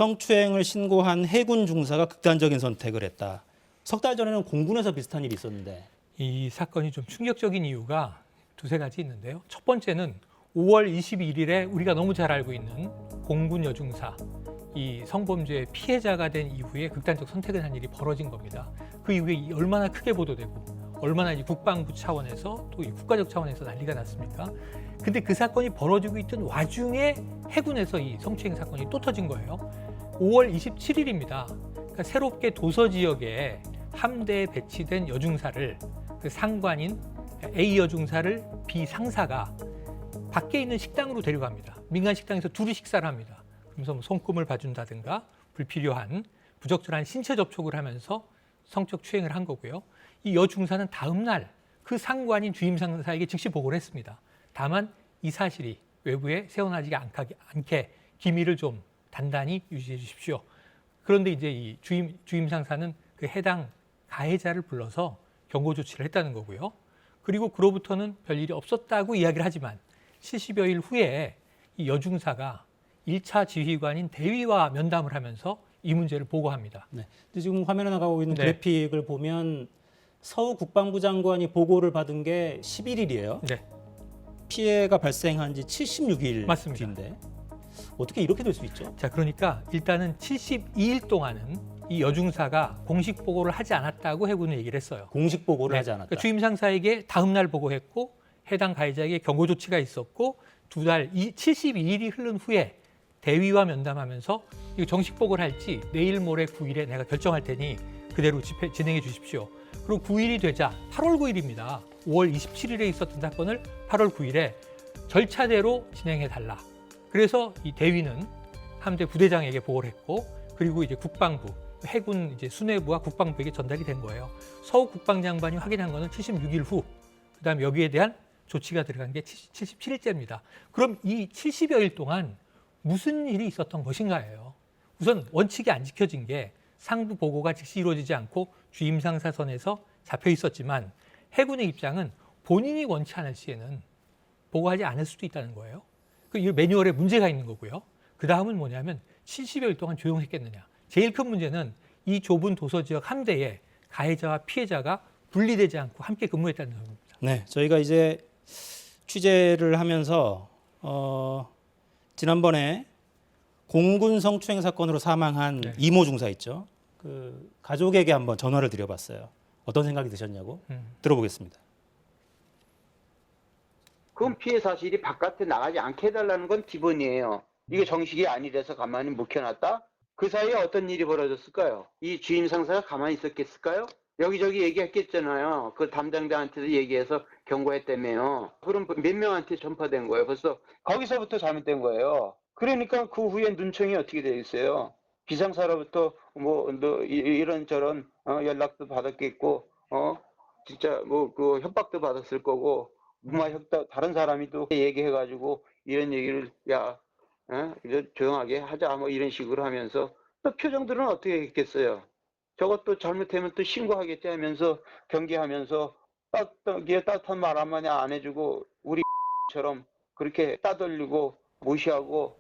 성추행을 신고한 해군 중사가 극단적인 선택을 했다. 석 달 전에는 공군에서 비슷한 일이 있었는데. 이 사건이 좀 충격적인 이유가 두세 가지 있는데요. 첫 번째는 5월 22일에 우리가 너무 잘 알고 있는 공군 여중사, 이 성범죄 피해자가 된 이후에 극단적 선택을 한 일이 벌어진 겁니다. 그 이후에 얼마나 크게 보도되고 얼마나 이 국방부 차원에서 또 이 국가적 차원에서 난리가 났습니까? 근데 그 사건이 벌어지고 있던 와중에 해군에서 이 성추행 사건이 또 터진 거예요. 5월 27일입니다. 그러니까 새롭게 도서 지역에 함대에 배치된 여중사를 그 상관인 A 여중사를 B 상사가 밖에 있는 식당으로 데려갑니다. 민간 식당에서 둘이 식사를 합니다. 그러면서 뭐 손금을 봐준다든가 불필요한 부적절한 신체 접촉을 하면서 성적 추행을 한 거고요. 이 여중사는 다음 날 그 상관인 주임 상사에게 즉시 보고를 했습니다. 다만 이 사실이 외부에 새어나지가 않게 기밀을 좀 단단히 유지해 주십시오. 그런데 이제 이 주임 상사는 그 해당 가해자를 불러서 경고 조치를 했다는 거고요. 그리고 그로부터는 별일이 없었다고 이야기를 하지만 70여일 후에 이 여중사가 1차 지휘관인 대위와 면담을 하면서 이 문제를 보고합니다. 네. 근데 지금 화면에 나가고 있는 네. 그래픽을 보면 서우 국방부 장관이 보고를 받은 게 11일이에요. 네, 피해가 발생한 지 76일 맞습니다. 뒤인데 어떻게 이렇게 될 수 있죠? 자, 그러니까 일단은 72일 동안은 이 여중사가 공식 보고를 하지 않았다고 해군은 얘기를 했어요. 공식 보고를 네, 하지 않았다. 그러니까 주임 상사에게 다음 날 보고했고 해당 가해자에게 경고 조치가 있었고 72일이 흐른 후에 대위와 면담하면서 이거 정식 보고를 할지 내일 모레 9일에 내가 결정할 테니 그대로 진행해 주십시오. 그리고 9일이 되자 8월 9일입니다. 5월 27일에 있었던 사건을 8월 9일에 절차대로 진행해 달라. 그래서 이 대위는 함대 부대장에게 보고를 했고 그리고 이제 국방부, 해군 이제 수뇌부와 국방부에게 전달이 된 거예요. 서우 국방장관이 확인한 거는 76일 후. 그다음에 여기에 대한 조치가 들어간 게 77일째입니다. 그럼 이 70여일 동안 무슨 일이 있었던 것인가예요. 우선 원칙이 안 지켜진 게 상부 보고가 즉시 이루어지지 않고 주임 상사 선에서 잡혀 있었지만 해군의 입장은 본인이 원치 않을 시에는 보고하지 않을 수도 있다는 거예요. 이 매뉴얼에 문제가 있는 거고요. 그 다음은 뭐냐면 70여일 동안 조용했겠느냐. 제일 큰 문제는 이 좁은 도서 지역 함대에 가해자와 피해자가 분리되지 않고 함께 근무했다는 겁니다. 네, 저희가 이제 취재를 하면서 지난번에 공군 성추행 사건으로 사망한 네. 이모 중사 있죠. 그 가족에게 한번 전화를 드려봤어요. 어떤 생각이 드셨냐고 들어보겠습니다. 그건 피해 사실이 바깥에 나가지 않게 해달라는 건 기본이에요. 이게 정식이 아니라서 가만히 묵혀놨다? 그 사이에 어떤 일이 벌어졌을까요? 이 주임 상사가 가만히 있었겠을까요? 여기저기 얘기했겠잖아요. 그 담당자한테도 얘기해서 경고했다며요. 그럼 몇 명한테 전파된 거예요? 벌써 거기서부터 잘못된 거예요. 그러니까 그 후에 눈총이 어떻게 되겠어요? 비상사로부터 뭐 너 이런저런 연락도 받았겠고 진짜 뭐 그 협박도 받았을 거고 무마 협박 다른 사람이 또 얘기해가지고 이런 얘기를 이제 조용하게 하자 뭐 이런 식으로 하면서 또 표정들은 어떻게 했겠어요? 저것도 잘못하면 또 신고하겠지 하면서 경계하면서 따뜻한 말 한마디 안 해주고 우리처럼 그렇게 따돌리고 무시하고.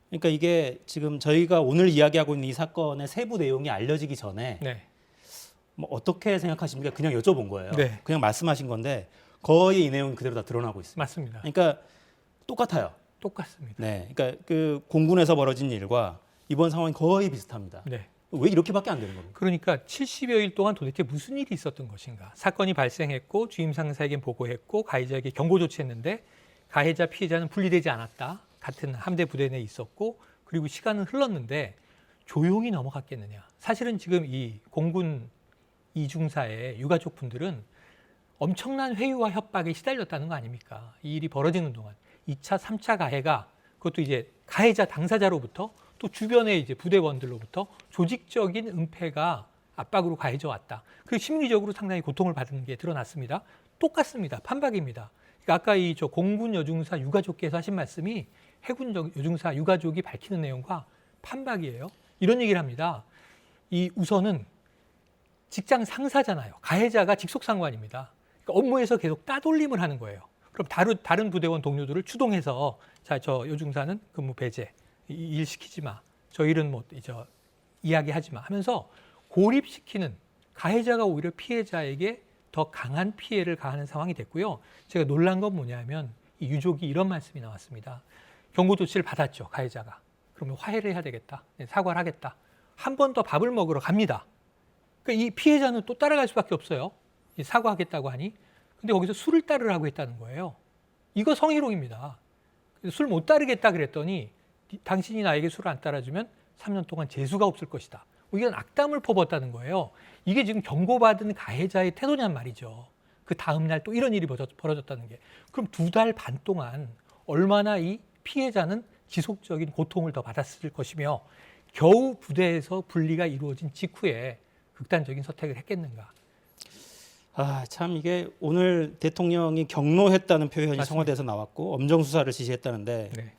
그러니까 이게 지금 저희가 오늘 이야기하고 있는 이 사건의 세부 내용이 알려지기 전에 네. 뭐 어떻게 생각하십니까? 그냥 여쭤본 거예요. 네. 그냥 말씀하신 건데 거의 이 내용이 그대로 다 드러나고 있습니다. 맞습니다. 그러니까 똑같아요. 똑같습니다. 네, 그러니까 그 공군에서 벌어진 일과 이번 상황이 거의 비슷합니다. 네. 왜 이렇게밖에 안 되는 겁니까? 그러니까 70여일 동안 도대체 무슨 일이 있었던 것인가. 사건이 발생했고 주임 상사에게 보고했고 가해자에게 경고 조치했는데 가해자 피해자는 분리되지 않았다. 같은 함대 부대 내에 있었고 그리고 시간은 흘렀는데 조용히 넘어갔겠느냐. 사실은 지금 이 공군 이중사의 유가족 분들은 엄청난 회유와 협박에 시달렸다는 거 아닙니까? 이 일이 벌어지는 동안 2차, 3차 가해가 그것도 이제 가해자 당사자로부터 또 주변의 이제 부대원들로부터 조직적인 은폐가 압박으로 가해져 왔다. 그리고 심리적으로 상당히 고통을 받은 게 드러났습니다. 똑같습니다. 판박입니다. 그러니까 아까 이 저 공군 여중사 유가족께서 하신 말씀이 해군 여중사 유가족이 밝히는 내용과 판박이에요. 이런 얘기를 합니다. 이 우선은 직장 상사잖아요. 가해자가 직속 상관입니다. 그러니까 업무에서 계속 따돌림을 하는 거예요. 그럼 다른 부대원 동료들을 추동해서 자, 저 여중사는 근무 배제, 일 시키지 마. 저희는 뭐 이제 이야기하지만 하면서 고립시키는 가해자가 오히려 피해자에게 더 강한 피해를 가하는 상황이 됐고요. 제가 놀란 건 뭐냐면 이 유족이 이런 말씀이 나왔습니다. 경고 조치를 받았죠, 가해자가. 그러면 화해를 해야 되겠다. 사과를 하겠다. 한 번 더 밥을 먹으러 갑니다. 그러니까 이 피해자는 또 따라갈 수밖에 없어요. 사과하겠다고 하니. 근데 거기서 술을 따르라고 했다는 거예요. 이거 성희롱입니다. 술 못 따르겠다 그랬더니 당신이 나에게 술을 안 따라주면 3년 동안 재수가 없을 것이다. 이건 악담을 퍼붓었다는 거예요. 이게 지금 경고받은 가해자의 태도냔 말이죠. 그 다음 날 또 이런 일이 벌어졌다는 게. 그럼 2달 반 동안 얼마나 이 피해자는 지속적인 고통을 더 받았을 것이며 겨우 부대에서 분리가 이루어진 직후에 극단적인 선택을 했겠는가. 아, 참 이게 오늘 대통령이 경로했다는 표현이 맞습니다. 청와대에서 나왔고 엄정 수사를 지시했다는데 네.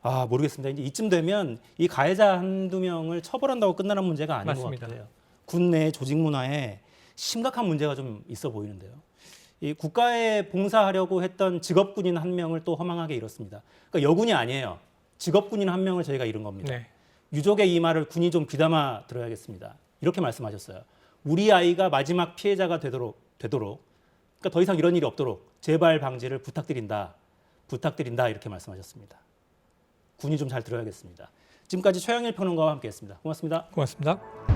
아, 모르겠습니다. 이제 이쯤 되면 이 가해자 한두 명을 처벌한다고 끝나는 문제가 아닌 맞습니다. 것 같아요. 군 내 조직 문화에 심각한 문제가 좀 있어 보이는데요. 이 국가에 봉사하려고 했던 직업군인 한 명을 또 허망하게 잃었습니다. 그러니까 여군이 아니에요. 직업군인 한 명을 저희가 잃은 겁니다. 네. 유족의 이 말을 군이 좀 귀담아 들어야겠습니다. 이렇게 말씀하셨어요. 우리 아이가 마지막 피해자가 되도록 그러니까 더 이상 이런 일이 없도록 재발 방지를 부탁드린다 이렇게 말씀하셨습니다. 군이 좀 잘 들어야겠습니다. 지금까지 최영일 평론가와 함께했습니다. 고맙습니다. 고맙습니다.